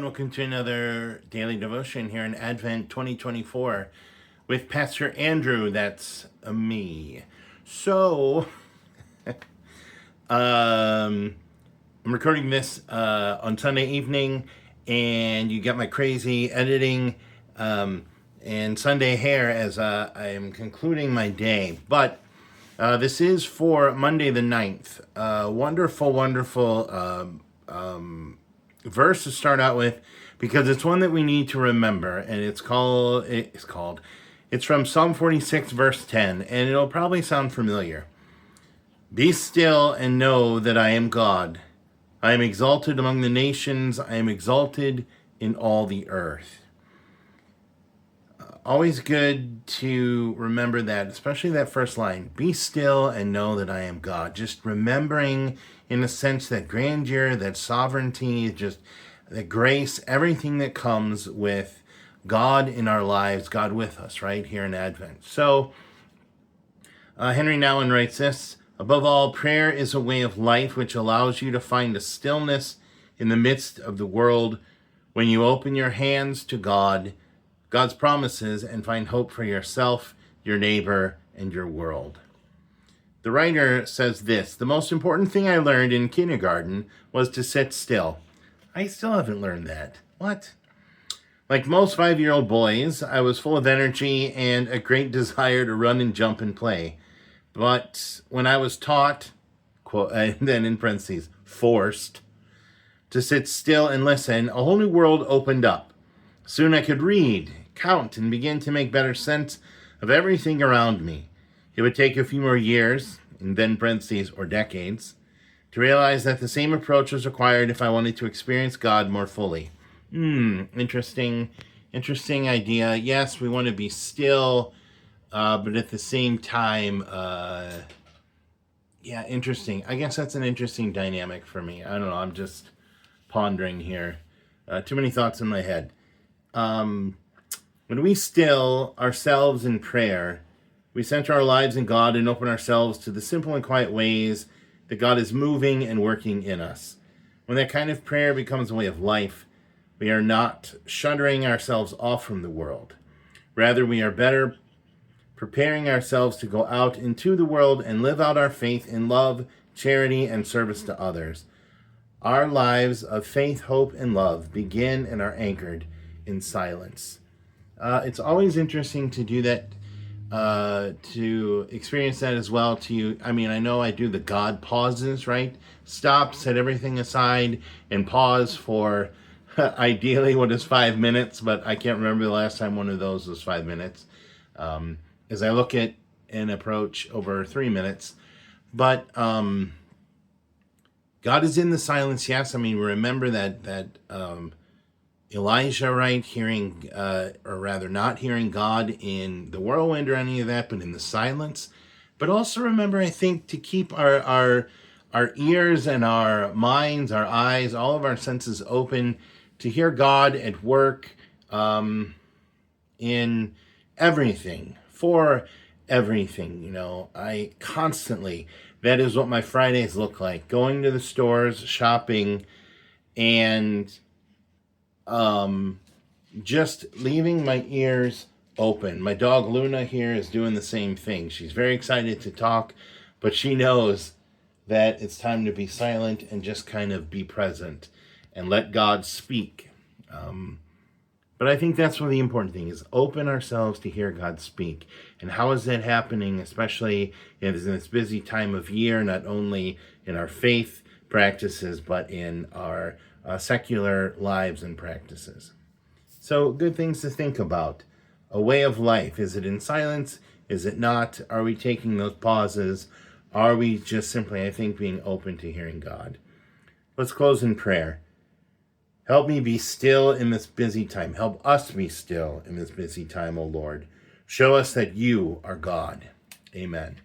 Welcome to another daily devotion here in Advent 2024 with Pastor Andrew. That's me. So, I'm recording this on Sunday evening, and you get my crazy editing and Sunday hair as I am concluding my day. But this is for Monday the 9th. Wonderful verse to start out with, because it's one that we need to remember, and it's from Psalm 46 verse 10, and it'll probably sound familiar. Be still and know that I am God. I am exalted among the nations. I am exalted in all the earth. Always good to remember that, especially that first line, be still and know that I am God. Just remembering, in a sense, that grandeur, that sovereignty, just the grace, everything that comes with God in our lives, God with us, right here in Advent. So, Henry Nouwen writes this: above all, prayer is a way of life which allows you to find a stillness in the midst of the world when you open your hands to God's promises, and find hope for yourself, your neighbor, and your world. The writer says this: the most important thing I learned in kindergarten was to sit still. I still haven't learned that. What? Like most 5-year-old boys, I was full of energy and a great desire to run and jump and play. But when I was taught, quote, and then in parentheses, forced, to sit still and listen, a whole new world opened up. Soon I could read, count, and begin to make better sense of everything around me. It would take a few more years, and then parentheses, or decades, to realize that the same approach was required if I wanted to experience God more fully. Interesting idea. Yes, we want to be still, but at the same time, interesting. I guess that's an interesting dynamic for me. I don't know, I'm just pondering here. Too many thoughts in my head. When we still ourselves in prayer, we center our lives in God and open ourselves to the simple and quiet ways that God is moving and working in us. When that kind of prayer becomes a way of life, we are not shuttering ourselves off from the world. Rather, we are better preparing ourselves to go out into the world and live out our faith in love, charity, and service to others. Our lives of faith, hope, and love begin and are anchored in silence. It's always interesting to do that, to experience that as well. I know I do the God pauses, right? Stop, set everything aside, and pause for ideally what is 5 minutes, but I can't remember the last time one of those was 5 minutes. As I look at and approach over 3 minutes. But God is in the silence, yes. Remember that Elijah, right, hearing, or rather not hearing God in the whirlwind or any of that, but in the silence. But also remember, I think, to keep our ears and our minds, our eyes, all of our senses open to hear God at work in everything, for everything. I constantly, that is what my Fridays look like, going to the stores, shopping, and just leaving my ears open. My dog Luna here is doing the same thing. She's very excited to talk, but she knows that it's time to be silent and just kind of be present and let God speak. But I think that's what the important thing is: open ourselves to hear God speak. And how is that happening, especially in this busy time of year, not only in our faith practices, but in our secular lives and practices? So, good things to think about. A way of life. Is it in silence? Is it not? Are we taking those pauses? Are we just simply, I think, being open to hearing God? Let's close in prayer. Help me be still in this busy time. Help us be still in this busy time, O Lord. Show us that you are God. Amen.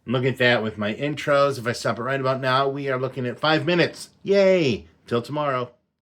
And look at that with my intros. If I stop it right about now, we are looking at 5 minutes. Yay! Till tomorrow.